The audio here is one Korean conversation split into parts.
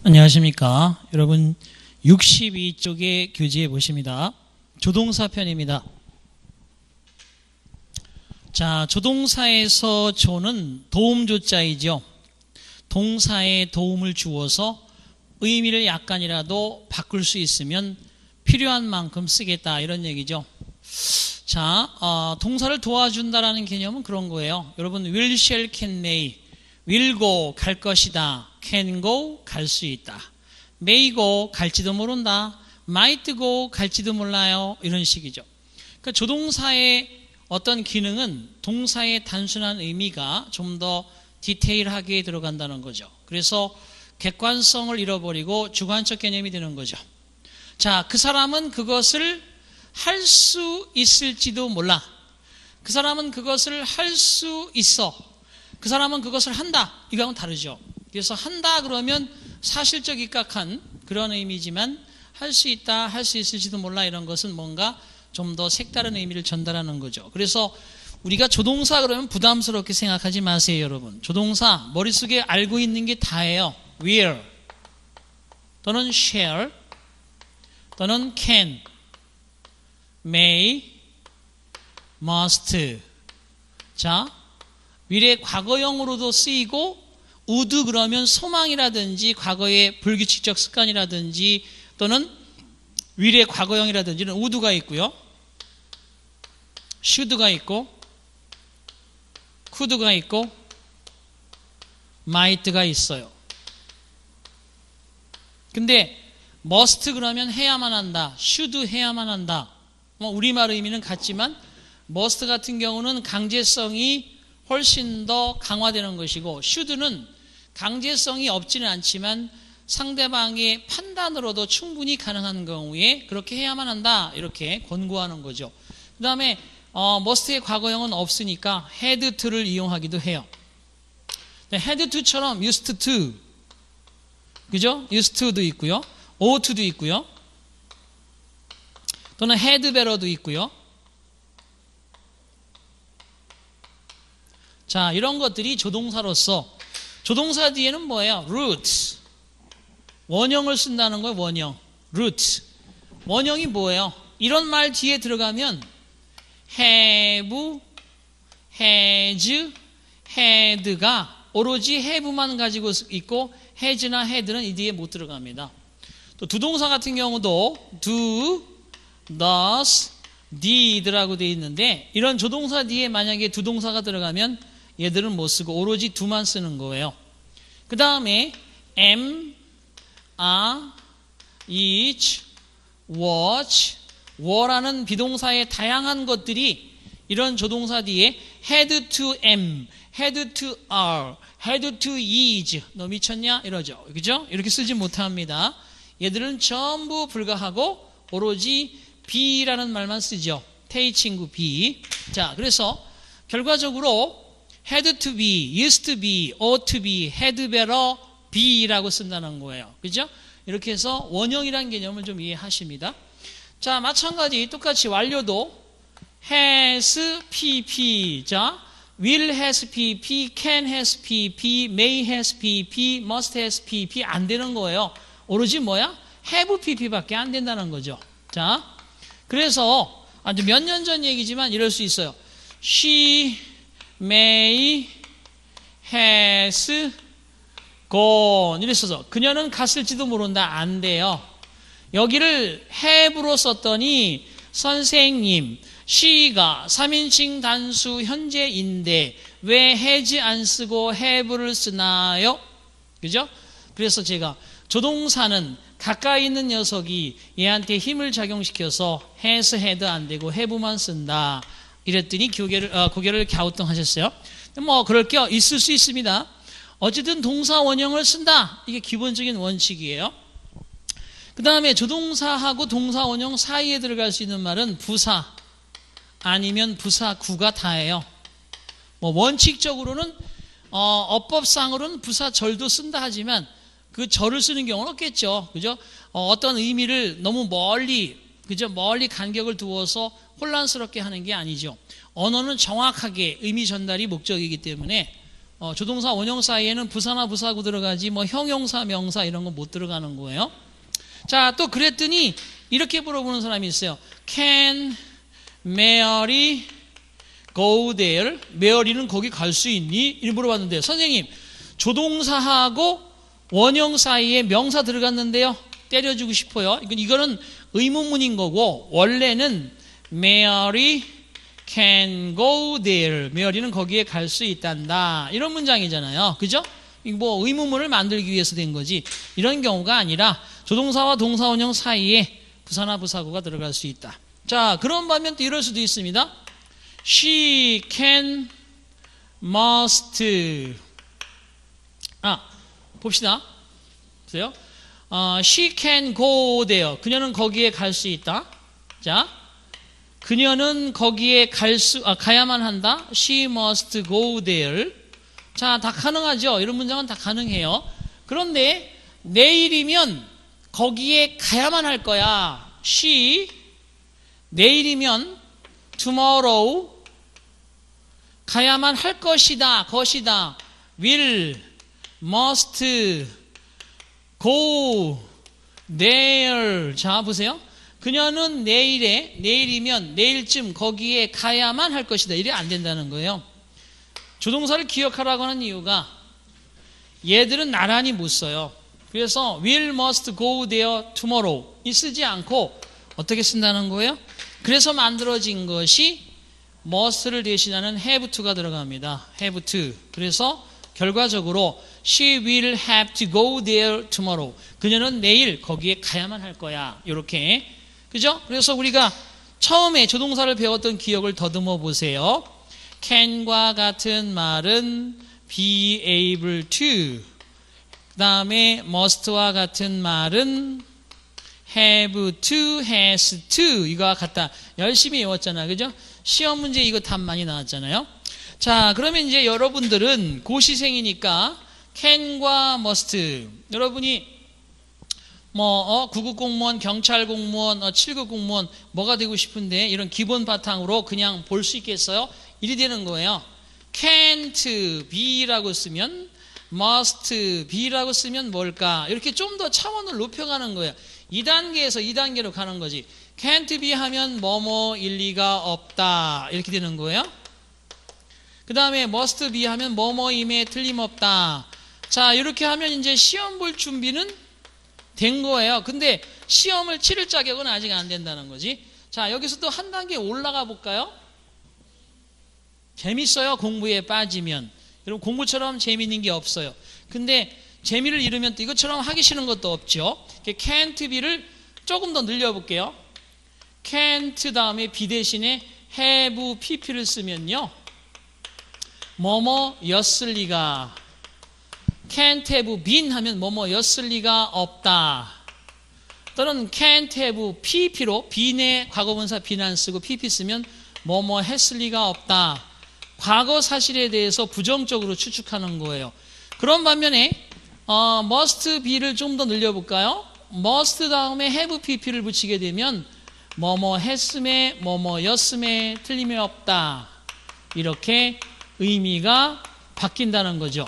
안녕하십니까. 여러분 62쪽의 교재에 보십니다. 조동사 편입니다. 자, 조동사에서 조는 도움조자이죠. 동사에 도움을 주어서 의미를 약간이라도 바꿀 수 있으면 필요한 만큼 쓰겠다 이런 얘기죠. 자, 동사를 도와준다라는 개념은 그런 거예요. 여러분 will, shall, can, may, will go 갈 것이다, can go 갈 수 있다, may go 갈지도 모른다, might go 갈지도 몰라요 이런 식이죠. 그러니까 조동사의 어떤 기능은 동사의 단순한 의미가 좀 더 디테일하게 들어간다는 거죠. 그래서 객관성을 잃어버리고 주관적 개념이 되는 거죠. 자, 그 사람은 그것을 할 수 있을지도 몰라. 그 사람은 그것을 할 수 있어. 그 사람은 그것을 한다. 이거하고는 다르죠. 그래서 한다 그러면 사실적 입각한 그런 의미지만 할 수 있다, 할 수 있을지도 몰라 이런 것은 뭔가 좀 더 색다른 의미를 전달하는 거죠. 그래서 우리가 조동사 그러면 부담스럽게 생각하지 마세요, 여러분. 조동사 머릿속에 알고 있는 게 다예요. will 또는 shall 또는 can, may, must. 자, will의 과거형으로도 쓰이고 would 그러면 소망이라든지 과거의 불규칙적 습관이라든지 또는 will의 과거형이라든지는 would가 있고요. should가 있고 could가 있고 might가 있어요. 근데 must 그러면 해야만 한다, should 해야만 한다. 우리말 의미는 같지만 must 같은 경우는 강제성이 훨씬 더 강화되는 것이고 should는 강제성이 없지는 않지만 상대방의 판단으로도 충분히 가능한 경우에 그렇게 해야만 한다 이렇게 권고하는 거죠. 그 다음에 must의 과거형은 없으니까 had to를 이용하기도 해요. had to처럼 used to, 그죠? used to도 있고요, ought to도 있고요, 또는 had better도 있고요. 자, 이런 것들이 조동사로서, 조동사 뒤에는 뭐예요? root, 원형을 쓴다는 거예요. 원형, root. 원형이 뭐예요? 이런 말 뒤에 들어가면 have, has, had가 오로지 have만 가지고 있고 has나 had는 이 뒤에 못 들어갑니다. 또 두동사 같은 경우도 do, does, did라고 되어 있는데 이런 조동사 뒤에 만약에 두동사가 들어가면 얘들은 못 쓰고 오로지 do만 쓰는 거예요. 그 다음에 am, are, is, was, were라는 비동사의 다양한 것들이 이런 조동사 뒤에 had to am, had to are, had to is, 너 미쳤냐? 이러죠. 그죠? 이렇게 쓰지 못합니다. 얘들은 전부 불가하고 오로지 be라는 말만 쓰죠. 태희 친구 be. 자, 그래서 결과적으로 had to be, used to be, ought to be, had better be라고 쓴다는 거예요. 그죠? 이렇게 해서 원형이라는 개념을 좀 이해하십니다. 자, 마찬가지 똑같이 완료도 has pp. 자, will has pp, can has pp, may has pp, must has pp 안 되는 거예요. 오로지 뭐야? have pp밖에 안 된다는 거죠. 자, 그래서 아주 몇 년 전 얘기지만 이럴 수 있어요. She may has gone 이랬어서 그녀는 갔을지도 모른다. 안 돼요. 여기를 have로 썼더니 선생님, she가 3인칭 단수 현재인데 왜 has 안 쓰고 have를 쓰나요? 그죠? 그래서 제가 조동사는 가까이 있는 녀석이 얘한테 힘을 작용시켜서 has, had 안 되고 have만 쓴다 이랬더니 고개를 갸우뚱하셨어요. 뭐 그럴 게 있을 수 있습니다. 어쨌든 동사 원형을 쓴다. 이게 기본적인 원칙이에요. 그 다음에 조동사하고 동사 원형 사이에 들어갈 수 있는 말은 부사 아니면 부사구가 다예요. 뭐 원칙적으로는 어법상으로는 부사절도 쓴다 하지만 그 절을 쓰는 경우는 없겠죠. 그죠? 어떤 의미를 너무 멀리, 그죠? 멀리 간격을 두어서 혼란스럽게 하는 게 아니죠. 언어는 정확하게 의미 전달이 목적이기 때문에 조동사 원형 사이에는 부사나 부사구 들어가지 뭐 형용사 명사 이런 거 못 들어가는 거예요. 자, 또 그랬더니 이렇게 물어보는 사람이 있어요. Can Mary go there? 메어리는 거기 갈 수 있니? 이렇게 물어봤는데 선생님 조동사하고 원형 사이에 명사 들어갔는데요. 때려주고 싶어요. 이거는 의문문인 거고 원래는 Mary can go there. 메어리는 거기에 갈 수 있단다. 이런 문장이잖아요. 그죠? 뭐 의문문을 만들기 위해서 된 거지. 이런 경우가 아니라 조동사와 동사 원형 사이에 부사나 부사구가 들어갈 수 있다. 자, 그런 반면 또 이럴 수도 있습니다. She can, must. 봅시다. 보세요. She can go there. 그녀는 거기에 갈 수 있다. 자, 그녀는 거기에 가야만 한다. She must go there. 자, 다 가능하죠. 이런 문장은 다 가능해요. 그런데 내일이면 거기에 가야만 할 거야. She 내일이면 tomorrow 가야만 할 것이다. will, must, go, there. 자, 보세요. 그녀는 내일이면 내일쯤 거기에 가야만 할 것이다. 이래 안 된다는 거예요. 조동사를 기억하라고 하는 이유가 얘들은 나란히 못 써요. 그래서 will, must, go there tomorrow 이 쓰지 않고 어떻게 쓴다는 거예요? 그래서 만들어진 것이 must를 대신하는 have to가 들어갑니다. have to. 그래서 결과적으로 she will have to go there tomorrow. 그녀는 내일 거기에 가야만 할 거야. 이렇게. 그죠? 그래서 우리가 처음에 조동사를 배웠던 기억을 더듬어 보세요. can과 같은 말은 be able to. 그 다음에 must와 같은 말은 have to, has to. 이거와 같다. 열심히 외웠잖아요. 그죠? 시험 문제 이거 답 많이 나왔잖아요. 자, 그러면 이제 여러분들은 고시생이니까 can과 must. 여러분이 뭐 9급 공무원, 경찰 공무원, 7급 공무원 뭐가 되고 싶은데 이런 기본 바탕으로 그냥 볼 수 있겠어요? 이리 되는 거예요. can't be라고 쓰면 must be라고 쓰면 뭘까? 이렇게 좀 더 차원을 높여가는 거예요. 2단계에서 2단계로 가는 거지. can't be 하면 뭐뭐 일리가 없다. 이렇게 되는 거예요. 그 다음에 must be 하면 뭐뭐임에 틀림없다. 자, 이렇게 하면 이제 시험 볼 준비는 된 거예요. 근데 시험을 치를 자격은 아직 안 된다는 거지. 자, 여기서 또 한 단계 올라가 볼까요? 재밌어요. 공부에 빠지면. 여러분 공부처럼 재밌는 게 없어요. 근데 재미를 잃으면 또 이것처럼 하기 싫은 것도 없죠. can't be를 조금 더 늘려볼게요. can't 다음에 be 대신에 have pp를 쓰면요. 뭐뭐였을 리가. can't have been 하면 뭐뭐였을 리가 없다. 또는 can't have pp로 bene의 과거분사 bene안 쓰고 pp 쓰면 뭐뭐 했을 리가 없다. 과거 사실에 대해서 부정적으로 추측하는 거예요. 그런 반면에 must be를 좀 더 늘려볼까요? must 다음에 have pp를 붙이게 되면 뭐뭐 했음에 뭐뭐였음에 틀림이 없다. 이렇게 의미가 바뀐다는 거죠.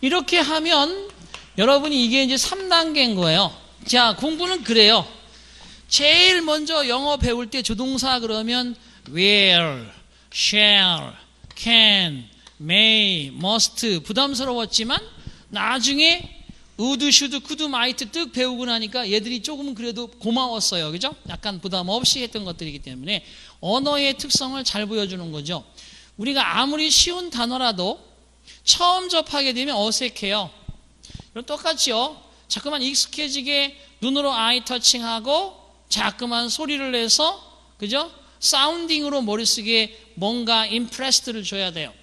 이렇게 하면 여러분이 이게 이제 3단계인 거예요. 자, 공부는 그래요. 제일 먼저 영어 배울 때 조동사 그러면 will, shall, can, may, must 부담스러웠지만 나중에 would, should, could, might 뜩 배우고 나니까 얘들이 조금은 그래도 고마웠어요. 그죠? 약간 부담 없이 했던 것들이기 때문에 언어의 특성을 잘 보여주는 거죠. 우리가 아무리 쉬운 단어라도 처음 접하게 되면 어색해요. 그럼 똑같이요. 자꾸만 익숙해지게 눈으로 아이 터칭하고 자꾸만 소리를 내서 그죠? 사운딩으로 머릿속에 뭔가 임프레스드를 줘야 돼요.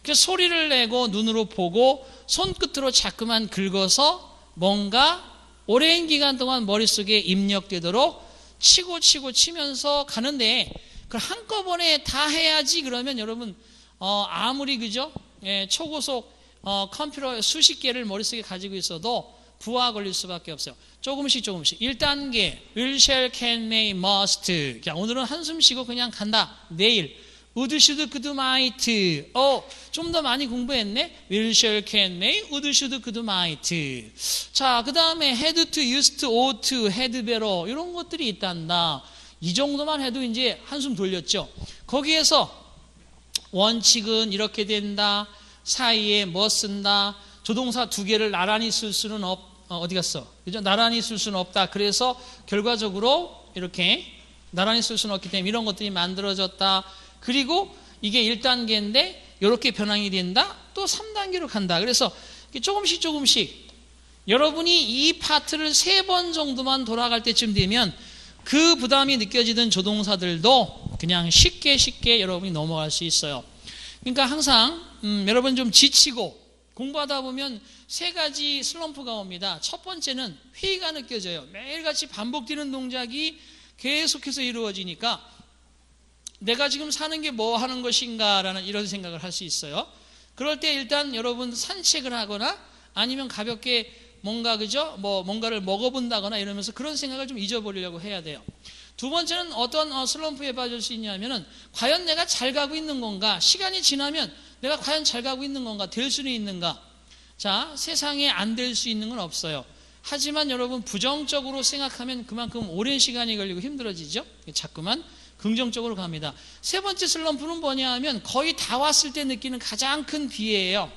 그래서 소리를 내고 눈으로 보고 손끝으로 자꾸만 긁어서 뭔가 오랜 기간 동안 머릿속에 입력되도록 치고 치면서 가는데 그걸 한꺼번에 다 해야지 그러면 여러분 아무리 그죠? 예, 초고속 컴퓨터 수십 개를 머릿속에 가지고 있어도 부하 걸릴 수밖에 없어요. 조금씩 1단계 will, shall, can, may, must. 오늘은 한숨 쉬고 그냥 간다. 내일 would, should, could, might. 좀 더 많이 공부했네. will, shall, can, may, would, should, could, might. 자, 그 다음에 had to, used to, ought to, had better 이런 것들이 있단다. 이 정도만 해도 이제 한숨 돌렸죠. 거기에서 원칙은 이렇게 된다. 사이에 뭐 쓴다. 조동사 두 개를 나란히 쓸 수는 어디 갔어? 그죠? 나란히 쓸 수는 없다. 그래서 결과적으로 이렇게 나란히 쓸 수는 없기 때문에 이런 것들이 만들어졌다. 그리고 이게 1단계인데 이렇게 변환이 된다. 또 3단계로 간다. 그래서 조금씩 여러분이 이 파트를 3번 정도만 돌아갈 때쯤 되면 그 부담이 느껴지던 조동사들도 그냥 쉽게 여러분이 넘어갈 수 있어요. 그러니까 항상 여러분 좀 지치고 공부하다 보면 3가지 슬럼프가 옵니다. 첫 번째는 회의가 느껴져요. 매일같이 반복되는 동작이 계속해서 이루어지니까 내가 지금 사는 게 뭐 하는 것인가라는 이런 생각을 할 수 있어요. 그럴 때 일단 여러분 산책을 하거나 아니면 가볍게 뭔가 그죠? 뭔가를 먹어본다거나 이러면서 그런 생각을 좀 잊어버리려고 해야 돼요. 두 번째는 어떤 슬럼프에 빠질 수 있냐면은 과연 내가 잘 가고 있는 건가? 시간이 지나면 내가 과연 잘 가고 있는 건가? 될 수는 있는가? 자, 세상에 안 될 수 있는 건 없어요. 하지만 여러분 부정적으로 생각하면 그만큼 오랜 시간이 걸리고 힘들어지죠. 자꾸만 긍정적으로 갑니다. 세 번째 슬럼프는 뭐냐 하면 거의 다 왔을 때 느끼는 가장 큰 비애예요.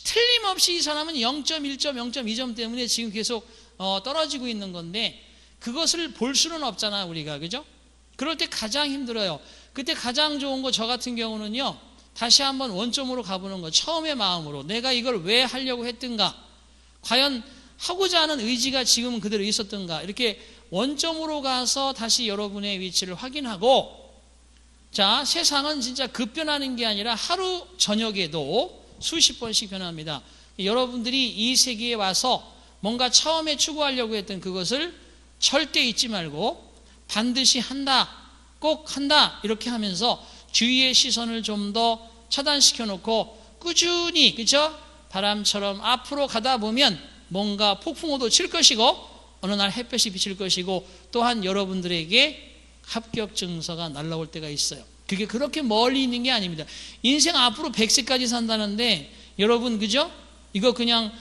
틀림없이 이 사람은 0.1점, 0.2점 때문에 지금 계속 떨어지고 있는 건데 그것을 볼 수는 없잖아 우리가. 그죠? 그럴 때 가장 힘들어요. 그때 가장 좋은 거 저 같은 경우는요. 다시 한번 원점으로 가보는 거. 처음의 마음으로 내가 이걸 왜 하려고 했던가, 과연 하고자 하는 의지가 지금은 그대로 있었던가, 이렇게 원점으로 가서 다시 여러분의 위치를 확인하고, 자, 세상은 진짜 급변하는 게 아니라 하루 저녁에도 수십 번씩 변합니다. 여러분들이 이 세계에 와서 뭔가 처음에 추구하려고 했던 그것을 절대 잊지 말고 반드시 한다, 꼭 한다 이렇게 하면서 주위의 시선을 좀 더 차단시켜 놓고 꾸준히, 그죠? 바람처럼 앞으로 가다 보면 뭔가 폭풍우도 칠 것이고 어느 날 햇볕이 비칠 것이고 또한 여러분들에게 합격 증서가 날라올 때가 있어요. 그게 그렇게 멀리 있는 게 아닙니다. 인생 앞으로 100세까지 산다는데 여러분, 그죠? 이거 그냥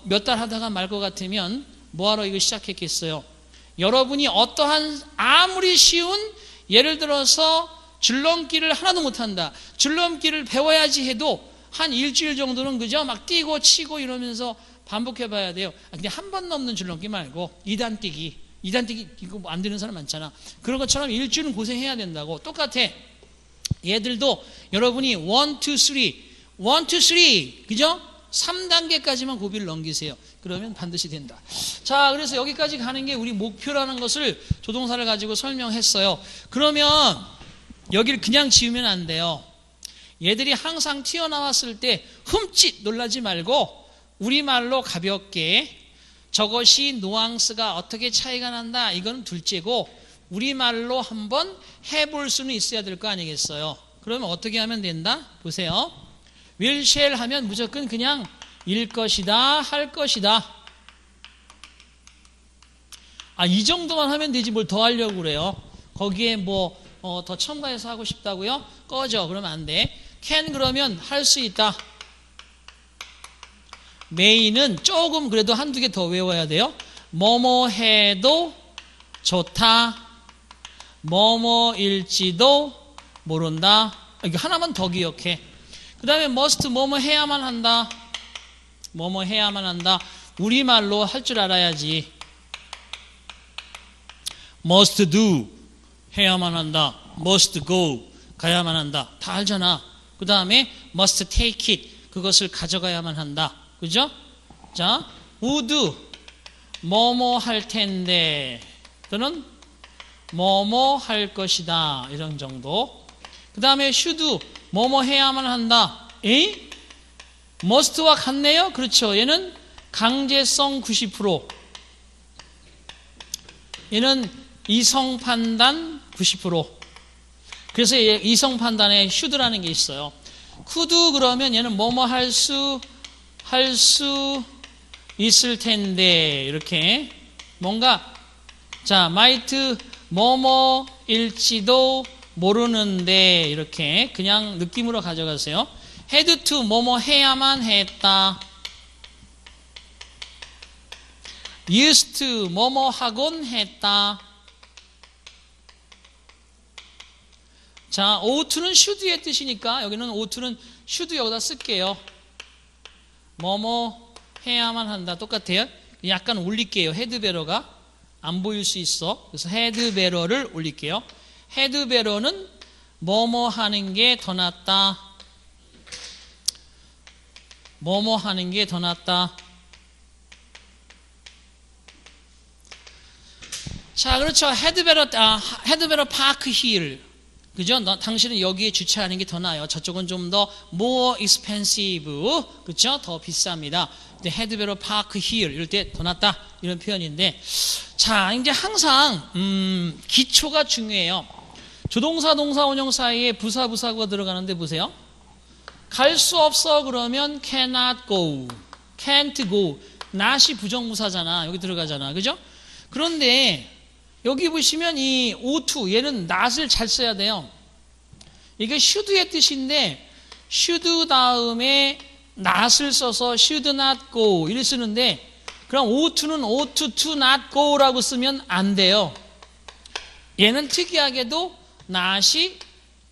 몇 달 하다가 말 것 같으면 뭐하러 이거 시작했겠어요? 여러분이 어떠한 아무리 쉬운, 예를 들어서 줄넘기를 하나도 못한다, 줄넘기를 배워야지 해도 한 일주일 정도는, 그죠? 막 뛰고 치고 이러면서 반복해 봐야 돼요. 근데 한 번 넘는 줄넘기 말고 2단 뛰기 이거 안 되는 사람 많잖아. 그런 것처럼 일주일은 고생해야 된다고. 똑같아. 얘들도 여러분이 1, 2, 3 그죠? 3단계까지만 고비를 넘기세요. 그러면 반드시 된다. 자, 그래서 여기까지 가는 게 우리 목표라는 것을 조동사를 가지고 설명했어요. 그러면 여기를 그냥 지우면 안 돼요. 얘들이 항상 튀어나왔을 때 흠칫 놀라지 말고 우리말로 가볍게, 저것이 뉘앙스가 어떻게 차이가 난다 이건 둘째고 우리말로 한번 해볼 수는 있어야 될 거 아니겠어요? 그러면 어떻게 하면 된다? 보세요. will, shall 하면 무조건 그냥 일 것이다, 할 것이다. 이 정도만 하면 되지 뭘 더 하려고 그래요. 거기에 더 첨가해서 하고 싶다고요? 꺼져. 그러면 안 돼. can 그러면 할 수 있다. may는 조금 그래도 한두 개 더 외워야 돼요. 뭐뭐 해도 좋다, 뭐뭐일지도 모른다. 이거 하나만 더 기억해. 그 다음에 must, 뭐뭐 해야만 한다, 뭐뭐 해야만 한다. 우리말로 할 줄 알아야지. must do 해야만 한다, must go 가야만 한다. 다 알잖아. 그 다음에 must take it 그것을 가져가야만 한다. 그죠? 자, would 뭐뭐 할 텐데 또는 뭐뭐 할 것이다 이런 정도. 그 다음에 should 뭐뭐 해야만 한다. must와 같네요. 그렇죠. 얘는 강제성 90%, 얘는 이성 판단 90%. 그래서 이성 판단에 should라는 게 있어요. could 그러면 얘는 뭐뭐 할 수 있을 텐데 이렇게 뭔가, 자, might 뭐뭐일지도 모르는데 이렇게 그냥 느낌으로 가져가세요. had to 뭐뭐 해야만 했다. used to 뭐뭐 하곤 했다. 자, ought to는 should의 뜻이니까 여기는 ought to는 should 여기다 쓸게요. 뭐뭐 해야만 한다. 똑같아요. 약간 올릴게요. had better가 안 보일 수 있어. 그래서 had better를 올릴게요. had better는 뭐뭐 하는 게 더 낫다. 뭐뭐 하는 게 더 낫다. 자, 그렇죠. had better park here. 그죠? 당신은 여기에 주차하는 게 더 나아요. 저쪽은 좀 더 more expensive. 그렇죠? 더 비쌉니다. 근데 had better park here. 이럴 때 더 낫다. 이런 표현인데. 자, 이제 항상, 기초가 중요해요. 조동사, 동사, 원형 사이에 부사가 들어가는데 보세요. 갈 수 없어 그러면 cannot go. can't go. not이 부정부사잖아. 여기 들어가잖아. 그죠? 그런데 여기 보시면 이 O2 얘는 not을 잘 써야 돼요. 이게 should의 뜻인데 should 다음에 not을 써서 should not go 이렇게 쓰는데 그럼 O2는 ought to not go라고 쓰면 안 돼요. 얘는 특이하게도 not이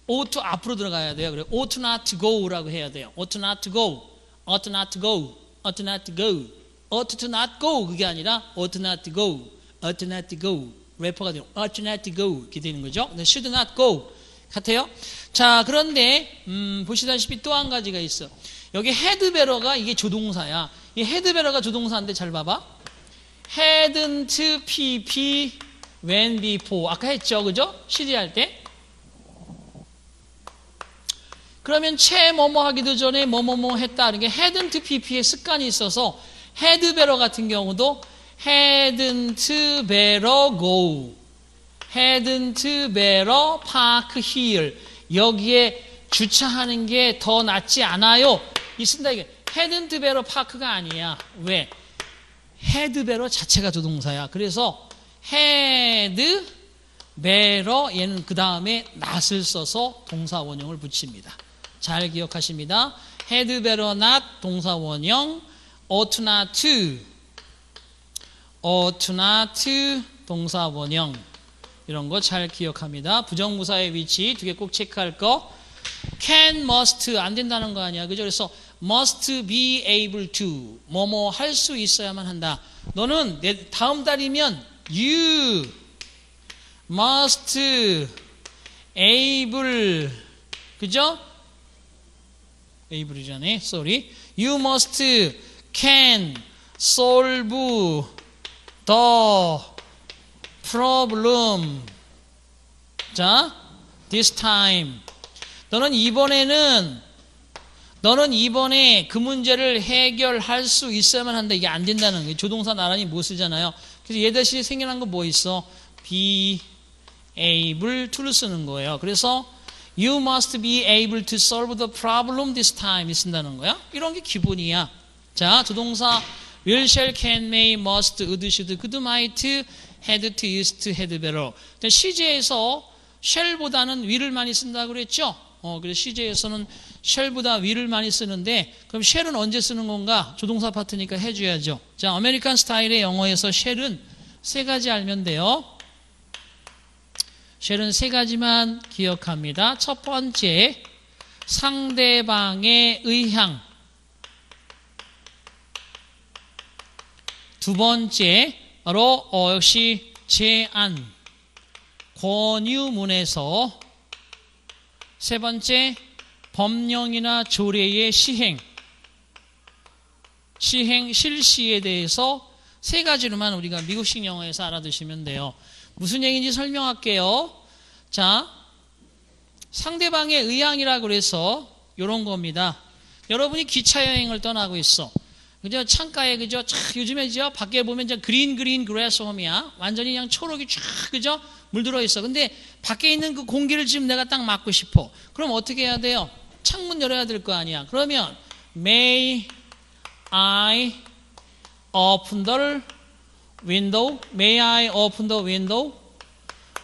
ought 앞으로 들어가야 돼요. 그래서 ought not to go라고 해야 돼요. ought not to go, ought not to go, ought not to go, ought to not go 그게 아니라 ought not to go, ought not to go. 래퍼가 되는 ought not to go 이렇게 되는 거죠. should not go 같아요. 자, 그런데 보시다시피 또 한 가지가 있어. 여기 had better가 이게 조동사야. 이 had better가 조동사인데 잘 봐봐. hadn't pp when before 아까 했죠, 그죠? 시제할 때. 그러면 채 뭐뭐 하기도 전에 뭐뭐뭐 했다. 이게 hadn't pp의 습관이 있어서 had better 같은 경우도 hadn't better go, hadn't better park here. 여기에 주차하는 게 더 낫지 않아요. 이 쓴다 이게 hadn't better park가 아니야. 왜? had better 자체가 조동사야. 그래서 had better 얘는 그 다음에 not을 써서 동사 원형을 붙입니다. 잘 기억하십니다. had better not 동사 원형, ought not to ought not to 동사 원형 이런 거 잘 기억합니다. 부정부사의 위치 두 개 꼭 체크할 거. can, must 안 된다는 거 아니야. 그죠? 그래서 must be able to 뭐뭐 할 수 있어야만 한다. 너는 다음 달이면 you must able 그죠? able이잖아요. sorry. you must can solve the problem. 자, this time. 너는 이번에 그 문제를 해결할 수 있어야만 한다. 이게 안 된다는 거예요. 조동사 나란히 못 쓰잖아요. 그래서 얘 대신에 생겨난 거 뭐 있어? be able to를 쓰는 거예요. 그래서 you must be able to solve the problem this time 이 쓴다는 거야. 이런 게 기본이야. 자, 조동사 will, shall, can, may, must, would, should, could, might, had to, used to, had better. 시제에서 shall보다는 will을 많이 쓴다고 그랬죠? 그래서 시제에서는 shall보다 will을 많이 쓰는데 그럼 shall은 언제 쓰는 건가? 조동사 파트니까 해줘야죠. 자, 아메리칸 스타일의 영어에서 shall은 세 가지 알면 돼요. shall은 세 가지만 기억합니다. 첫 번째, 상대방의 의향. 두 번째, 바로 역시 제안, 권유문에서. 세 번째, 법령이나 조례의 시행, 실시에 대해서 세 가지로만 우리가 미국식 영어에서 알아두시면 돼요. 무슨 얘기인지 설명할게요. 자, 상대방의 의향이라고 그래서 이런 겁니다. 여러분이 기차 여행을 떠나고 있어. 그죠? 창가에, 그죠? 요즘에, 저, 밖에 보면, 저, 그린 그래스 홈이야. 완전히 그냥 초록이 쫙, 그죠? 물들어 있어. 근데, 밖에 있는 그 공기를 지금 내가 딱 맡고 싶어. 그럼 어떻게 해야 돼요? 창문 열어야 될 거 아니야. 그러면, May I open the window? May I open the window?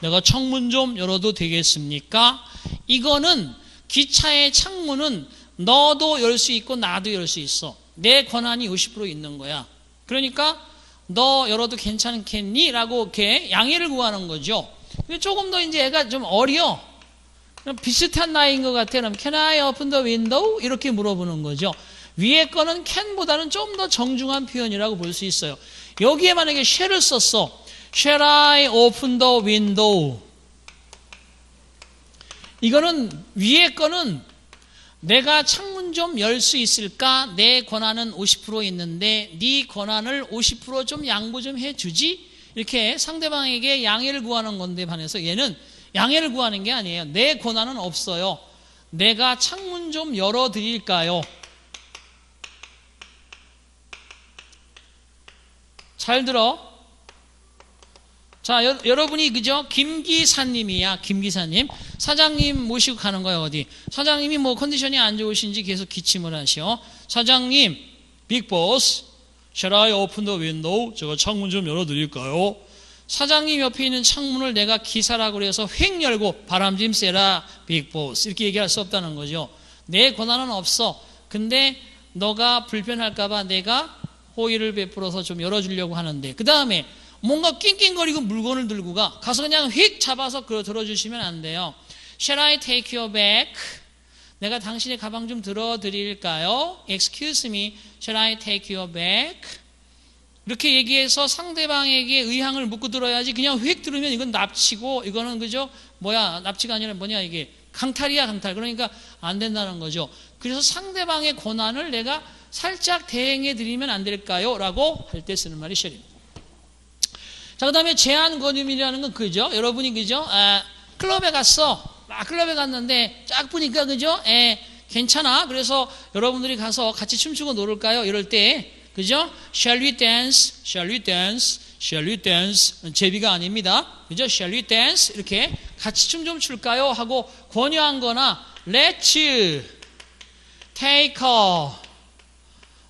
내가 창문 좀 열어도 되겠습니까? 이거는 기차의 창문은 너도 열 수 있고 나도 열 수 있어. 내 권한이 50% 있는 거야. 그러니까 너 열어도 괜찮겠니? 라고 이렇게 양해를 구하는 거죠. 근데 조금 더 이제 애가 좀 어려. 비슷한 나이인 것 같아. 그럼 Can I open the window? 이렇게 물어보는 거죠. 위에 거는 can보다는 좀 더 정중한 표현이라고 볼 수 있어요. 여기에 만약에 shall을 썼어. Shall I open the window? 이거는 위에 거는 내가 창문 좀 열 수 있을까? 내 권한은 50% 있는데 네 권한을 50% 좀 양보 좀 해주지? 이렇게 상대방에게 양해를 구하는 건데 반해서 얘는 양해를 구하는 게 아니에요. 내 권한은 없어요. 내가 창문 좀 열어드릴까요? 잘 들어. 자, 여러분이 그죠? 김기사님이야. 김기사님. 사장님 모시고 가는 거야. 어디? 사장님이 뭐 컨디션이 안 좋으신지 계속 기침을 하셔. 사장님, 빅보스, shall I open the window? 제가 창문 좀 열어드릴까요? 사장님 옆에 있는 창문을 내가 기사라고 그래서 휙 열고 바람 좀 쐬라, 빅보스. 이렇게 얘기할 수 없다는 거죠. 내 권한은 없어. 근데 너가 불편할까봐 내가 호의를 베풀어서 좀 열어주려고 하는데 그 다음에 뭔가 낑낑거리고 물건을 들고 가서 그냥 휙 잡아서 들어주시면 안 돼요. Shall I take your bag? 내가 당신의 가방 좀 들어드릴까요? Excuse me, shall I take your bag? 이렇게 얘기해서 상대방에게 의향을 묻고 들어야지 그냥 휙 들으면 이건 납치고 이거는 그죠? 납치가 아니라 이게 강탈이야, 강탈. 그러니까 안 된다는 거죠. 그래서 상대방의 권한을 내가 살짝 대행해 드리면 안 될까요? 라고 할 때 쓰는 말이 shall입니다. 자, 그 다음에 제한 권유민이라는 건 그죠? 여러분이 그죠? 클럽에 갔어. 클럽에 갔는데 쫙 보니까 그죠? 괜찮아. 그래서 여러분들이 가서 같이 춤추고 놀을까요? 이럴 때 그죠? Shall we dance? Shall we dance? Shall we dance? 제비가 아닙니다. 그죠? Shall we dance? 이렇게 같이 춤 좀 출까요? 하고 권유한 거나 Let's take a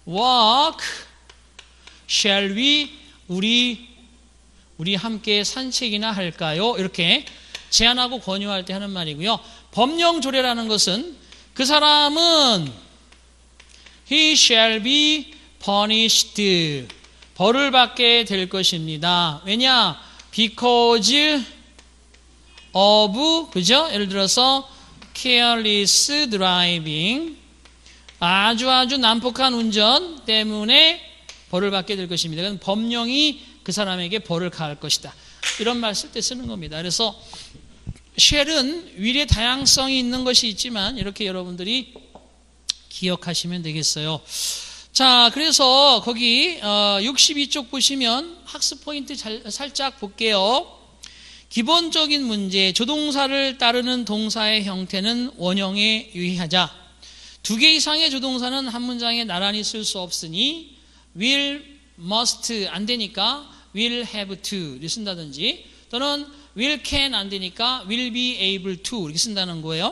walk. Shall we? 우리 함께 산책이나 할까요? 이렇게 제안하고 권유할 때 하는 말이고요. 법령조례라는 것은 그 사람은 he shall be punished. 벌을 받게 될 것입니다. 왜냐? because of, 그죠? 예를 들어서 careless driving. 아주 난폭한 운전 때문에 벌을 받게 될 것입니다. 그건 법령이 그 사람에게 벌을 가할 것이다. 이런 말 쓸 때 쓰는 겁니다. 그래서 shall은 위례 다양성이 있는 것이 있지만 이렇게 여러분들이 기억하시면 되겠어요. 자, 그래서 거기 62쪽 보시면 학습 포인트 살짝 볼게요. 기본적인 문제, 조동사를 따르는 동사의 형태는 원형에 유의하자. 2개 이상의 조동사는 한 문장에 나란히 쓸 수 없으니 will, must 안 되니까 will have to 이렇게 쓴다든지 또는 will can 안 되니까 will be able to 이렇게 쓴다는 거예요.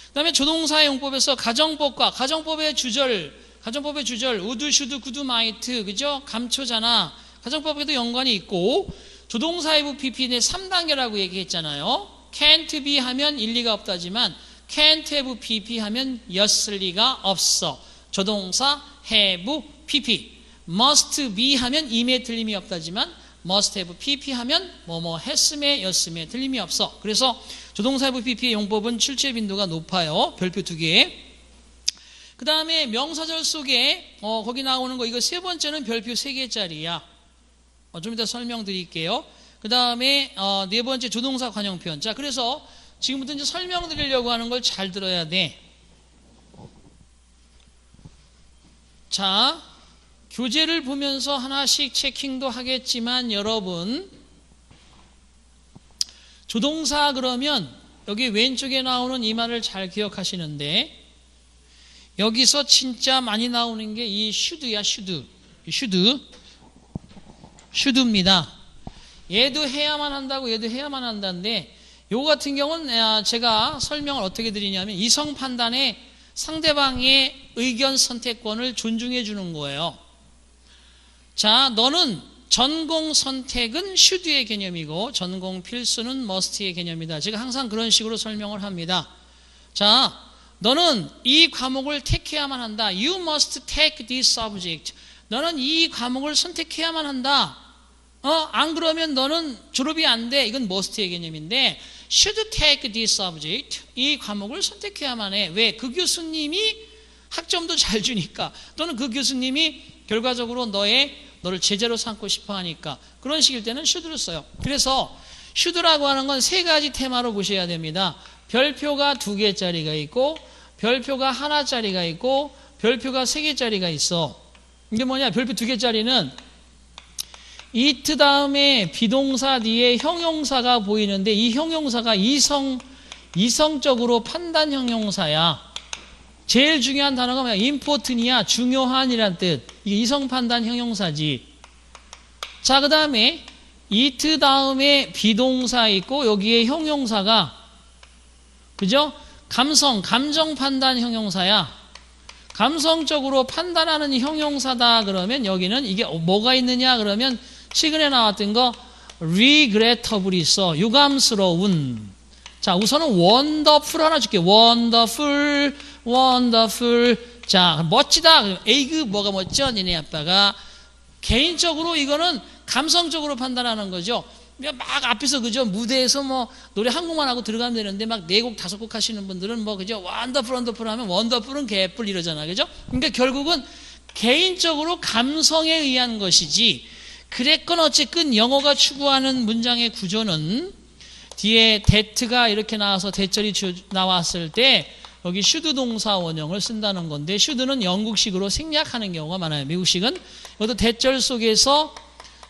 그 다음에 조동사의 용법에서 가정법과 가정법의 주절 would, should, could, might 그죠? 감초잖아. 가정법에도 연관이 있고 조동사의 부 PP의 3단계라고 얘기했잖아요. can't be 하면 일리가 없다지만 can't have PP 하면 였을 리가 없어. 조동사 have PP must be 하면 임에 틀림이 없다지만 must have PP 하면 뭐뭐 했음에 였음에 틀림이 없어. 그래서 조동사 have PP의 용법은 출제 빈도가 높아요. 별표 2개. 그 다음에 명사절 속에 거기 나오는 거 이거 세 번째는 별표 3개짜리야. 좀 이따 설명드릴게요. 그 다음에 네 번째 조동사 관용 표현. 자, 그래서 지금부터 이제 설명드리려고 하는 걸 잘 들어야 돼. 자, 교재를 보면서 하나씩 체킹도 하겠지만 여러분 조동사 그러면 여기 왼쪽에 나오는 이 말을 잘 기억하시는데 여기서 진짜 많이 나오는 게 이 should야. should입니다. 얘도 해야만 한다고 얘도 해야만 한다는데 요거 같은 경우는 제가 설명을 어떻게 드리냐면 이성 판단에 상대방의 의견 선택권을 존중해 주는 거예요. 자, 너는 전공 선택은 should의 개념이고 전공 필수는 must의 개념이다. 제가 항상 그런 식으로 설명을 합니다. 자, 너는 이 과목을 택해야만 한다. You must take this subject. 너는 이 과목을 선택해야만 한다. 안 그러면 너는 졸업이 안 돼. 이건 must의 개념인데 should take this subject. 이 과목을 선택해야만 해. 왜? 그 교수님이 학점도 잘 주니까 또는 그 교수님이 결과적으로 너를 제자로 삼고 싶어 하니까 그런 식일 때는 should를 써요. 그래서 should라고 하는 건 세 가지 테마로 보셔야 됩니다. 별표가 2개짜리가 있고 별표가 1짜리가 있고 별표가 3개짜리가 있어. 이게 뭐냐? 별표 2개짜리는 it 다음에 비동사 뒤에 형용사가 보이는데 이 형용사가 이성적으로 판단 형용사야. 제일 중요한 단어가 뭐야? important이야. 중요한이란 뜻. 이게 이성 판단 형용사지. 자, 그 다음에 it 다음에 비동사 있고 여기에 형용사가 그죠? 감정 판단 형용사야. 감성적으로 판단하는 형용사다 그러면 여기는 이게 뭐가 있느냐 그러면 최근에 나왔던 거 regrettable이 있어. 유감스러운. 자, 우선은 wonderful 하나 줄게. wonderful. 자, 멋지다. 에이그 뭐가 멋져? 니네 아빠가. 개인적으로 이거는 감성적으로 판단하는 거죠. 막 앞에서 그죠? 무대에서 뭐 노래 한 곡만 하고 들어가면 되는데 막 4곡 5곡 하시는 분들은 뭐 그죠? 원더풀 하면 원더풀은 개뿔 이러잖아. 그죠? 그러니까 결국은 개인적으로 감성에 의한 것이지. 그랬건 어쨌건 영어가 추구하는 문장의 구조는 뒤에 that가 이렇게 나와서 대절이 나왔을 때 여기 should 동사 원형을 쓴다는 건데 should는 영국식으로 생략하는 경우가 많아요. 미국식은 이것도 대절 속에서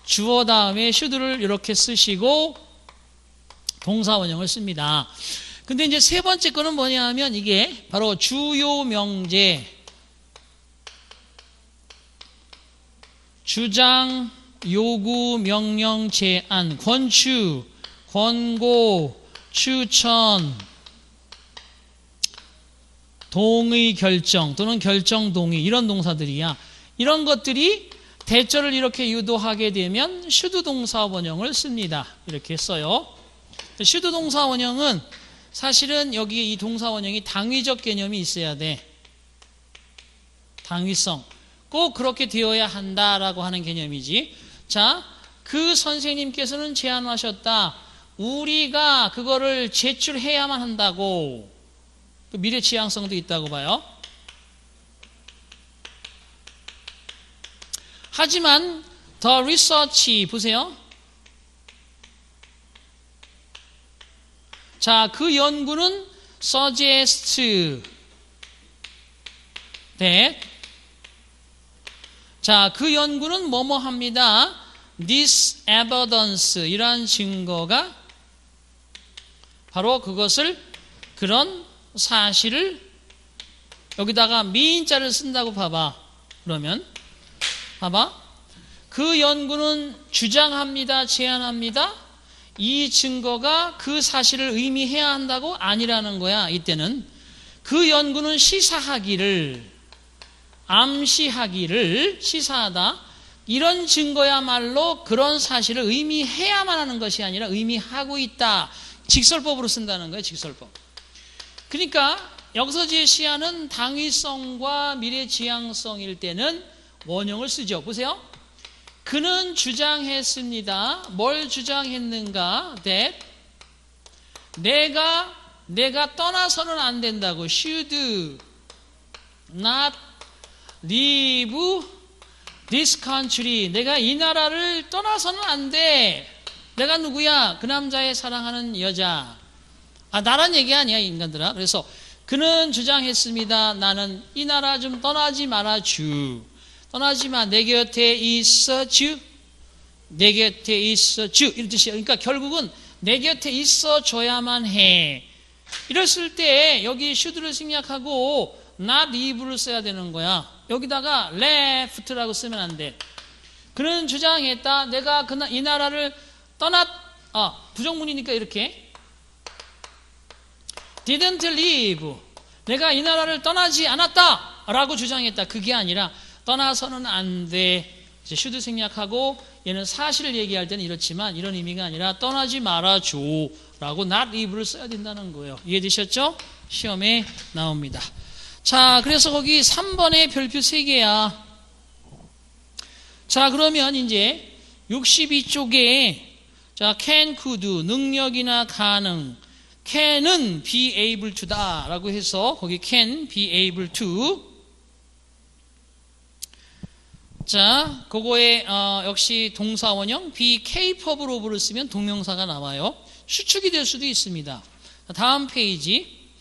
주어 다음에 should를 이렇게 쓰시고 동사 원형을 씁니다. 근데 이제 세 번째 거는 뭐냐 하면 이게 바로 주요 명제, 주장, 요구, 명령, 제안, 권추, 권고, 추천, 동의 결정 또는 결정 동의 이런 동사들이야. 이런 것들이 대절을 이렇게 유도하게 되면 should 동사 원형을 씁니다. 이렇게 써요. should 동사 원형은 사실은 여기 이 동사 원형이 당위적 개념이 있어야 돼. 당위성. 꼭 그렇게 되어야 한다라고 하는 개념이지. 자, 그 선생님께서는 제안하셨다. 우리가 그거를 제출해야만 한다고. 미래 지향성도 있다고 봐요. 하지만 the research 보세요. 자, 그 연구는 suggest that 자, 그 연구는 뭐뭐 합니다. this evidence 이러한 증거가 바로 그것을 그런 사실을 여기다가 미인자를 쓴다고 봐봐. 그러면 봐봐. 그 연구는 주장합니다. 제안합니다. 이 증거가 그 사실을 의미해야 한다고 아니라는 거야. 이때는 그 연구는 시사하기를 암시하기를 시사하다. 이런 증거야말로 그런 사실을 의미해야만 하는 것이 아니라 의미하고 있다. 직설법으로 쓴다는 거예요. 직설법. 그러니까 여기서 제시하는 당위성과 미래지향성일 때는 원형을 쓰죠. 보세요. 그는 주장했습니다. 뭘 주장했는가? that 내가 떠나서는 안 된다고. should not leave this country. 내가 이 나라를 떠나서는 안 돼. 내가 누구야? 그 남자의 사랑하는 여자. 나란 얘기 아니야, 인간들아. 그래서 그는 주장했습니다. 나는 이 나라 좀 떠나지 말아주. 떠나지 마. 내 곁에 있어주. 내 곁에 있어주. 이런 뜻이에요. 그러니까 결국은 내 곁에 있어줘야만 해. 이랬을 때 여기 should를 생략하고 not leave를 써야 되는 거야. 여기다가 left라고 쓰면 안 돼. 그는 주장했다. 내가 이 나라를 부정문이니까 이렇게 didn't leave. 내가 이 나라를 떠나지 않았다 라고 주장했다. 그게 아니라 떠나서는 안 돼. 이제 should 생략하고 얘는 사실을 얘기할 때는 이렇지만 이런 의미가 아니라 떠나지 말아줘 라고 not leave를 써야 된다는 거예요. 이해되셨죠? 시험에 나옵니다. 자, 그래서 거기 3번에 별표 3개야. 자, 그러면 이제 62쪽에 자, can, could, 능력이나 가능. can은 be able to다 라고 해서 거기 can be able to. 자, 그거에 역시 동사 원형 be capable of를 쓰면 동명사가 나와요. 추측이 될 수도 있습니다. 다음 페이지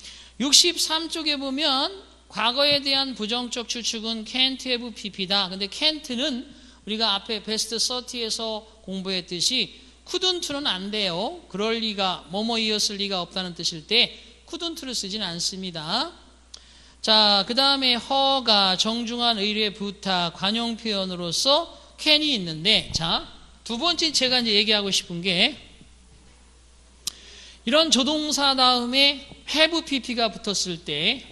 63쪽에 보면 과거에 대한 부정적 추측은 can't have pp다. 근데 can't는 우리가 앞에 베스트 30에서 공부했듯이 couldn't는 안 돼요. 그럴 리가, 뭐뭐이었을 리가 없다는 뜻일 때 couldn't를 쓰진 않습니다. 자, 그 다음에 허가, 정중한 의뢰, 부탁, 관용 표현으로서 can이 있는데, 자, 두 번째 제가 이제 얘기하고 싶은 게 이런 조동사 다음에 have pp가 붙었을 때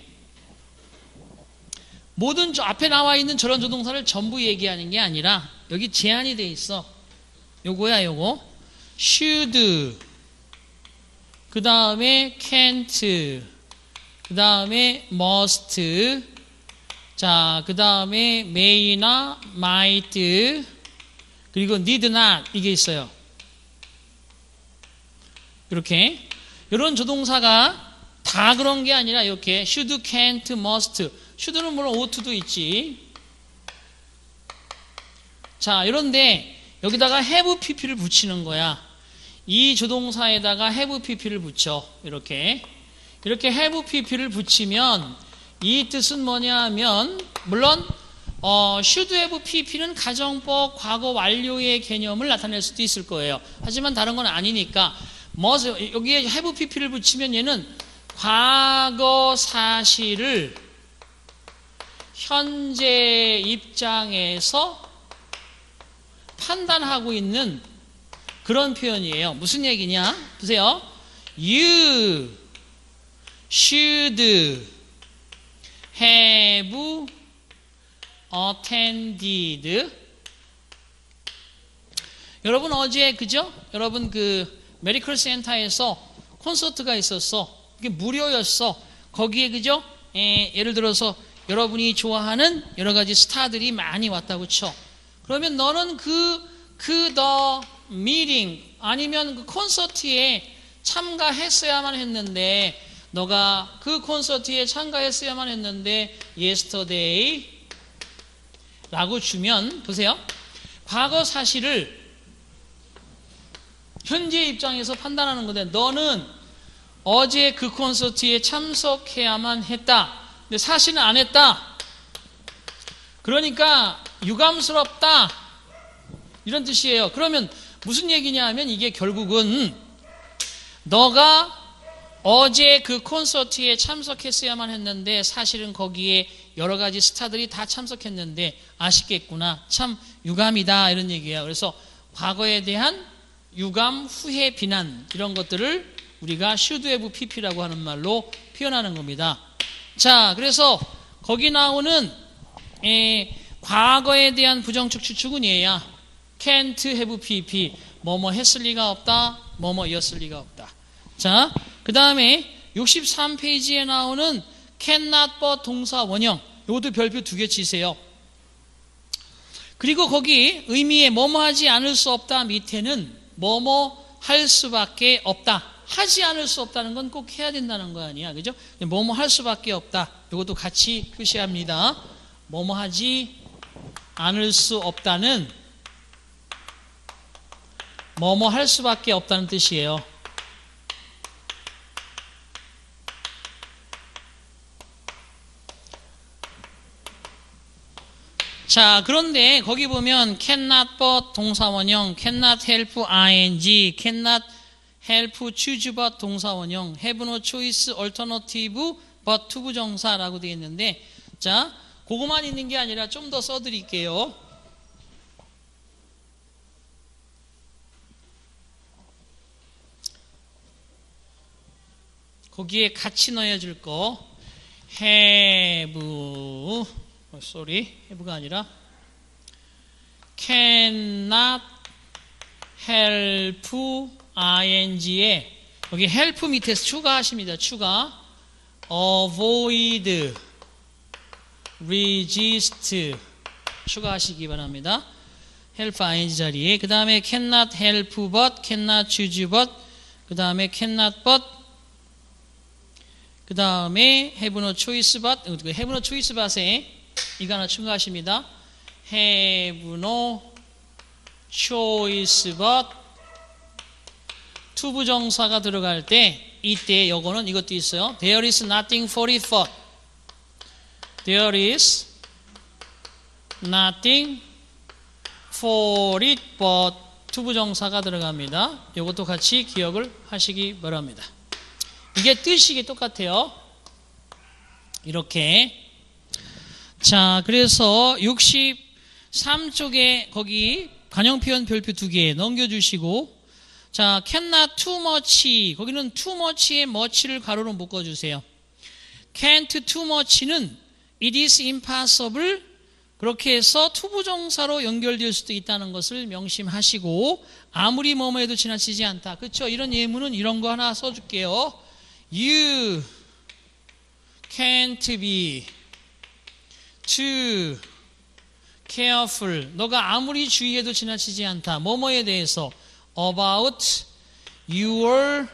모든 앞에 나와 있는 저런 조동사를 전부 얘기하는 게 아니라 여기 제한이 돼 있어. 요거야, 요거. should, 그 다음에 can't, 그 다음에 must, 자, 그 다음에 may나 might, 그리고 need not, 이게 있어요. 이렇게. 이런 조동사가 다 그런 게 아니라 이렇게 should, can't, must. should는 물론 ought,도 있지. 자, 이런데 여기다가 have pp를 붙이는 거야. 이 조동사에다가 have pp를 붙여. 이렇게 have pp를 붙이면 이 뜻은 뭐냐 하면 물론 should have pp는 가정법 과거 완료의 개념을 나타낼 수도 있을 거예요. 하지만 다른 건 아니니까 여기에 have pp를 붙이면 얘는 과거 사실을 현재 입장에서 판단하고 있는 그런 표현이에요. 무슨 얘기냐? 보세요. You should have attended. 여러분 어제 그죠? 여러분 그 메디컬 센터에서 콘서트가 있었어. 그게 무료였어. 거기에 그죠? 예를 들어서 여러분이 좋아하는 여러 가지 스타들이 많이 왔다고 쳐. 그러면 너는 the meeting 아니면 그 콘서트에 참가했어야만 했는데 너가 그 콘서트에 참가했어야만 했는데 yesterday 라고 주면 보세요. 과거 사실을 현재 입장에서 판단하는 건데 너는 어제 그 콘서트에 참석해야만 했다. 근데 사실은 안 했다. 그러니까 유감스럽다. 이런 뜻이에요. 그러면 무슨 얘기냐 하면 이게 결국은 너가 어제 그 콘서트에 참석했어야만 했는데 사실은 거기에 여러 가지 스타들이 다 참석했는데 아쉽겠구나. 참 유감이다. 이런 얘기예요. 그래서 과거에 대한 유감, 후회, 비난 이런 것들을 우리가 should have pp라고 하는 말로 표현하는 겁니다. 자, 그래서 거기 나오는 과거에 대한 부정적 추측은 얘야. can't have pp. 뭐뭐 했을 리가 없다. 뭐뭐였을 리가 없다. 자, 그 다음에 63페이지에 나오는 cannot but 동사 원형. 이것도 별표 2개 치세요. 그리고 거기 의미에 뭐뭐 하지 않을 수 없다 밑에는 뭐뭐 할 수밖에 없다. 하지 않을 수 없다는 건 꼭 해야 된다는 거 아니야. 그죠? 뭐뭐 할 수밖에 없다. 이것도 같이 표시합니다. 뭐뭐 하지 않을 수 없다는 뭐뭐 할 수밖에 없다는 뜻이에요. 자, 그런데 거기 보면 cannot but 동사원형, cannot help ing, cannot help choose but 동사원형, have no choice alternative but 투부정사라고 되어 있는데, 자, 그거만 있는 게 아니라 좀 더 써드릴게요. 거기에 같이 넣어줄 거 have, have가 아니라 cannot help ing에 여기 help 밑에서 추가하십니다. 추가 avoid resist 추가하시기 바랍니다. help ing 자리에 그 다음에 cannot help but, cannot choose but, 그 다음에 cannot but, 그 다음에 have no choice but, have no choice but에 이거 하나 추가하십니다. have no choice but 투부정사가 들어갈 때 이때 요거는 이것도 있어요. There is nothing for it but. There is nothing for it but 투부정사가 들어갑니다. 이것도 같이 기억을 하시기 바랍니다. 이게 뜻이 똑같아요. 이렇게. 자, 그래서 63쪽에 거기 관형표현 별표 2개 넘겨주시고, 자, cannot too much. 거기는 too much의 much를 가로로 묶어주세요. can't too much는 it is impossible. 그렇게 해서 투부정사로 연결될 수도 있다는 것을 명심하시고, 아무리 뭐뭐 해도 지나치지 않다. 그렇죠? 이런 예문은 이런 거 하나 써줄게요. You can't be too careful. 너가 아무리 주의해도 지나치지 않다. 뭐뭐에 대해서 about your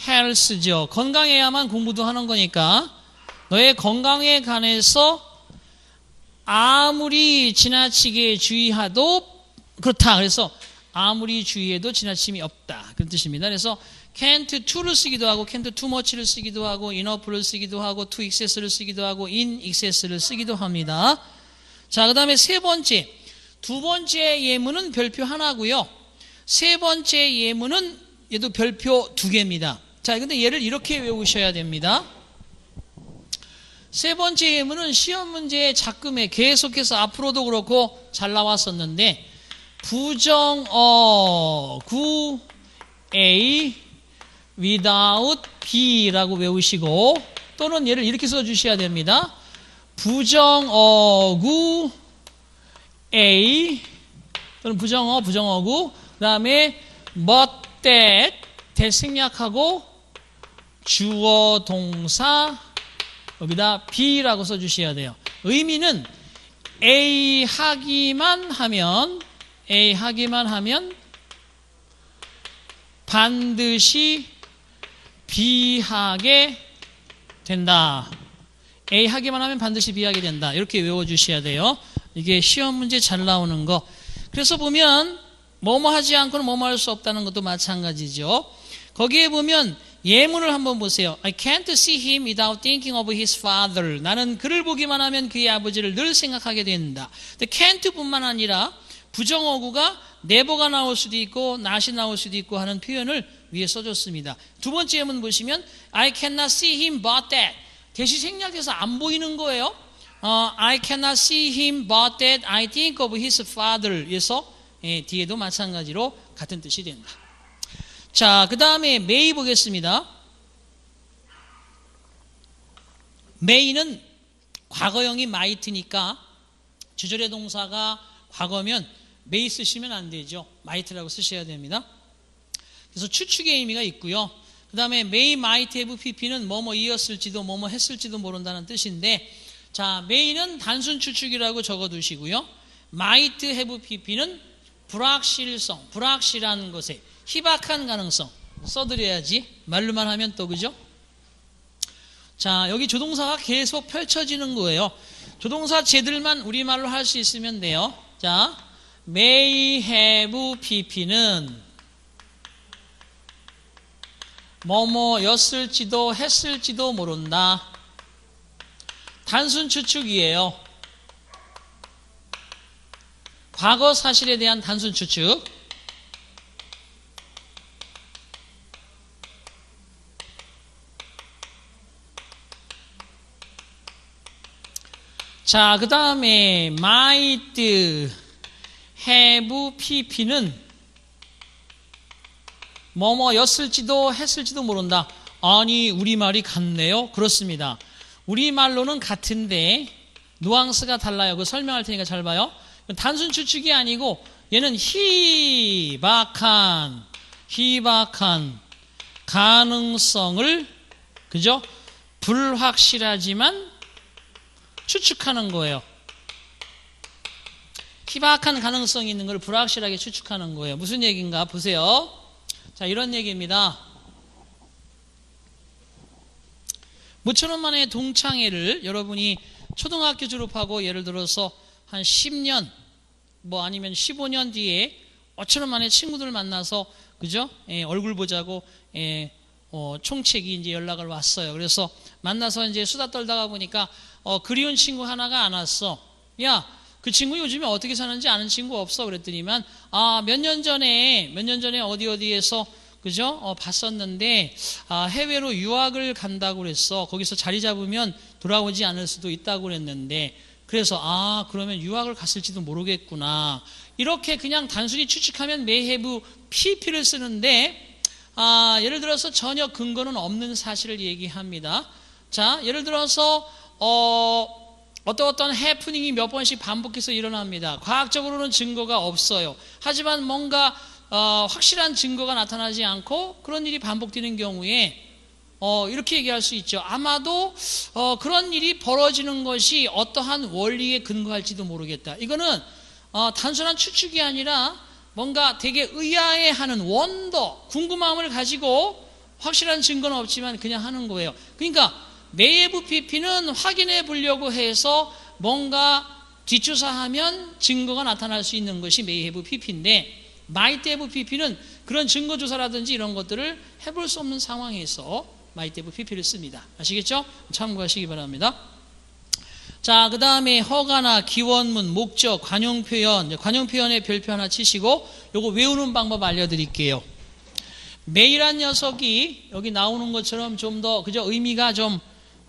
health죠. 건강해야만 공부도 하는 거니까 너의 건강에 관해서 아무리 지나치게 주의해도 그렇다. 그래서 아무리 주의해도 지나침이 없다. 그런 뜻입니다. 그래서 can't to를 쓰기도 하고 can't too much를 쓰기도 하고 enough를 쓰기도 하고 too excess를 쓰기도 하고 in excess를 쓰기도 합니다. 자, 그 다음에 세 번째, 두 번째 예문은 별표 하나고요. 세 번째 예문은 얘도 별표 2개입니다. 자, 근데 얘를 이렇게 외우셔야 됩니다. 세 번째 예문은 시험 문제에 자금에 계속해서 앞으로도 그렇고 잘 나왔었는데 부정어구 A without B라고 외우시고 또는 얘를 이렇게 써주셔야 됩니다. 부정어구 A 또는 부정어구 그 다음에 but that 생략하고 주어 동사 여기다 B라고 써주셔야 돼요. 의미는 A 하기만 하면 반드시 B 하게 된다. A 하기만 하면 반드시 B 하게 된다. 이렇게 외워주셔야 돼요. 이게 시험 문제 잘 나오는 거. 그래서 보면 뭐뭐 하지 않고는 뭐뭐 할 수 없다는 것도 마찬가지죠. 거기에 보면 예문을 한번 보세요. I can't see him without thinking of his father. 나는 그를 보기만 하면 그의 아버지를 늘 생각하게 된다. 근데 can't 뿐만 아니라 부정어구가 never가 나올 수도 있고 not이 나올 수도 있고 하는 표현을 위에 써줬습니다. 두 번째 예문 보시면 I cannot see him but that. 대시 생략해서 안 보이는 거예요. I cannot see him but that I think of his father. 그래서 뒤에도 마찬가지로 같은 뜻이 된다. 자, 그 다음에 may 보겠습니다. may는 과거형이 might니까 주절의 동사가 과거면 may 쓰시면 안 되죠. might라고 쓰셔야 됩니다. 그래서 추측의 의미가 있고요. 그 다음에 may, might, have, pp는 뭐뭐이었을지도 뭐뭐 했을지도 모른다는 뜻인데, 자, may는 단순 추측이라고 적어두시고요. might, have, pp는 불확실성, 불확실한 것에 희박한 가능성 써드려야지. 말로만 하면 또 그죠? 자, 여기 조동사가 계속 펼쳐지는 거예요. 조동사 쟤들만 우리말로 할 수 있으면 돼요. 자, may have pp는 뭐뭐였을지도 했을지도 모른다. 단순 추측이에요. 과거 사실에 대한 단순 추측. 자, 그 다음에 might have pp는 뭐뭐였을지도 했을지도 모른다. 아니, 우리말이 같네요. 그렇습니다. 우리말로는 같은데 뉘앙스가 달라요. 그거 설명할 테니까 잘 봐요. 단순 추측이 아니고 얘는 희박한 가능성을, 그죠? 불확실하지만 추측하는 거예요. 희박한 가능성이 있는 걸 불확실하게 추측하는 거예요. 무슨 얘기인가 보세요. 자, 이런 얘기입니다. 모처럼 만의 동창회를 여러분이 초등학교 졸업하고 예를 들어서 한 10년 뭐 아니면 15년 뒤에 어처럼 만에 친구들 만나서, 그죠? 얼굴 보자고 총책이 이제 연락을 왔어요. 그래서 만나서 이제 수다 떨다가 보니까 그리운 친구 하나가 안 왔어. 야, 그 친구 요즘에 어떻게 사는지 아는 친구 없어? 그랬더니만 몇 년 전에 어디에서, 그죠? 봤었는데 해외로 유학을 간다고 그랬어. 거기서 자리 잡으면 돌아오지 않을 수도 있다고 그랬는데, 그래서 그러면 유학을 갔을지도 모르겠구나. 이렇게 그냥 단순히 추측하면 may have pp를 쓰는데, 예를 들어서 전혀 근거는 없는 사실을 얘기합니다. 자, 예를 들어서 어떤 해프닝이 몇 번씩 반복해서 일어납니다. 과학적으로는 증거가 없어요. 하지만 뭔가 확실한 증거가 나타나지 않고 그런 일이 반복되는 경우에 이렇게 얘기할 수 있죠. 아마도 그런 일이 벌어지는 것이 어떠한 원리에 근거할지도 모르겠다. 이거는 단순한 추측이 아니라 뭔가 되게 의아해하는 원더, 궁금함을 가지고 확실한 증거는 없지만 그냥 하는 거예요. 그러니까 may have pp는 확인해 보려고 해서 뭔가 뒷조사하면 증거가 나타날 수 있는 것이 may have pp인데, might have pp는 그런 증거조사라든지 이런 것들을 해볼 수 없는 상황에서 might have pp를 씁니다. 아시겠죠? 참고하시기 바랍니다. 자, 그 다음에 허가나 기원문, 목적, 관용표현, 관용표현의 별표 하나 치시고 요거 외우는 방법 알려드릴게요. may란 녀석이 여기 나오는 것처럼 좀 더, 그죠? 의미가 좀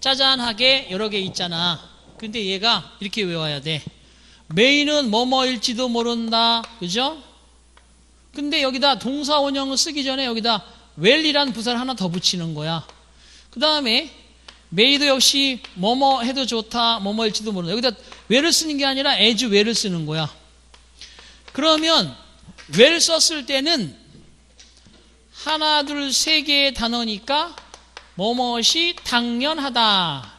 짜잔하게 여러 개 있잖아. 근데 얘가 이렇게 외워야 돼. may는 뭐뭐일지도 모른다. 그죠? 근데 여기다 동사 원형을 쓰기 전에 여기다 well이란 부사를 하나 더 붙이는 거야. 그 다음에 may도 역시 뭐뭐 해도 좋다, 뭐뭐일지도 모른다. 여기다 well을 쓰는 게 아니라 as well을 쓰는 거야. 그러면 well 썼을 때는 하나, 둘, 세 개의 단어니까 뭐뭐이 당연하다.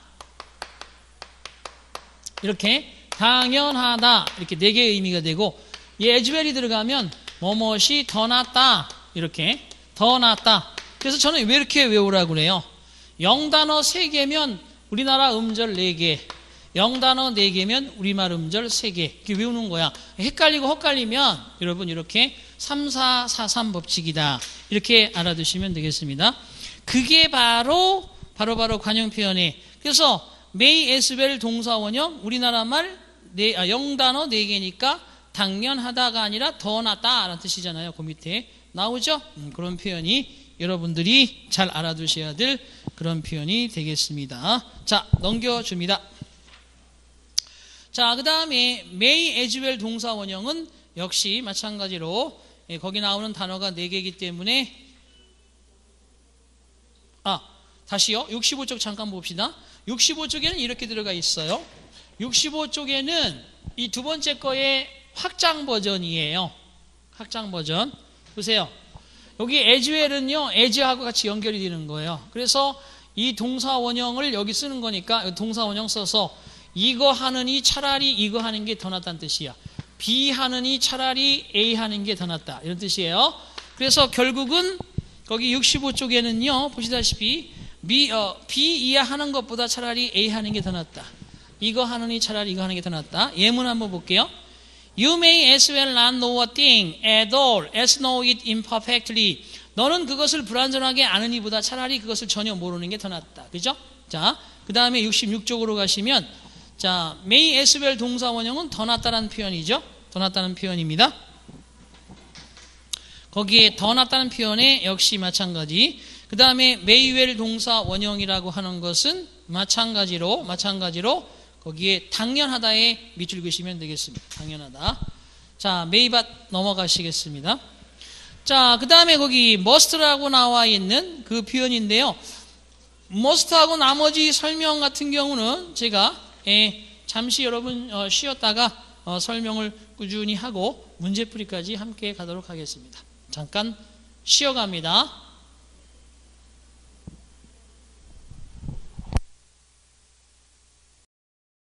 이렇게 당연하다. 이렇게 네 개의 의미가 되고, 이 as well이 들어가면 뭐뭐이 더 낫다. 이렇게 더 낫다. 그래서 저는 왜 이렇게 외우라고 그래요? 0단어 3개면 우리나라 음절 4개, 0단어 4개면 우리말 음절 3개. 이렇게 외우는 거야. 헷갈리고 헛갈리면 여러분 이렇게 3-4-4-3 법칙이다. 이렇게 알아두시면 되겠습니다. 그게 바로 관용표현에. 그래서 may as well 동사 원형, 우리나라 말 0단어 4개니까 당연하다가 아니라 더 낫다라는 뜻이잖아요. 그 밑에 나오죠? 그런 표현이 여러분들이 잘 알아두셔야 될 그런 표현이 되겠습니다. 자, 넘겨줍니다. 자, 그 다음에 may as well 동사 원형은 역시 마찬가지로 거기 나오는 단어가 4개이기 때문에 다시요. 65쪽 잠깐 봅시다. 65쪽에는 이렇게 들어가 있어요. 65쪽에는 이 두 번째 거의 확장 버전이에요. 확장 버전. 보세요. 여기 as well은요, as하고 같이 연결이 되는 거예요. 그래서 이 동사 원형을 여기 쓰는 거니까 동사 원형 써서 이거 하느니 차라리 이거 하는 게 더 낫다는 뜻이야. B 하느니 차라리 A 하는 게 더 낫다. 이런 뜻이에요. 그래서 결국은 거기 65쪽에는요, 보시다시피 B 이하 하는 것보다 차라리 A 하는 게 더 낫다. 이거 하느니 차라리 이거 하는 게 더 낫다. 예문 한번 볼게요. You may as well not know a thing at all as know it imperfectly. 너는 그것을 불완전하게 아느니보다 차라리 그것을 전혀 모르는 게 더 낫다. 그죠? 자, 그 다음에 66쪽으로 가시면, 자, may as well 동사 원형은 더 낫다라는 표현이죠. 더 낫다는 표현입니다. 거기에 더 낫다는 표현에 역시 마찬가지. 그 다음에 may well 동사 원형이라고 하는 것은 마찬가지로 거기에 당연하다에 밑줄 그시면 되겠습니다. 당연하다. 자, may but 넘어가시겠습니다. 자, 그 다음에 거기 must라고 나와 있는 그 표현인데요. must하고 나머지 설명 같은 경우는 제가 잠시 여러분 쉬었다가 설명을 꾸준히 하고 문제풀이까지 함께 가도록 하겠습니다. 잠깐 쉬어갑니다.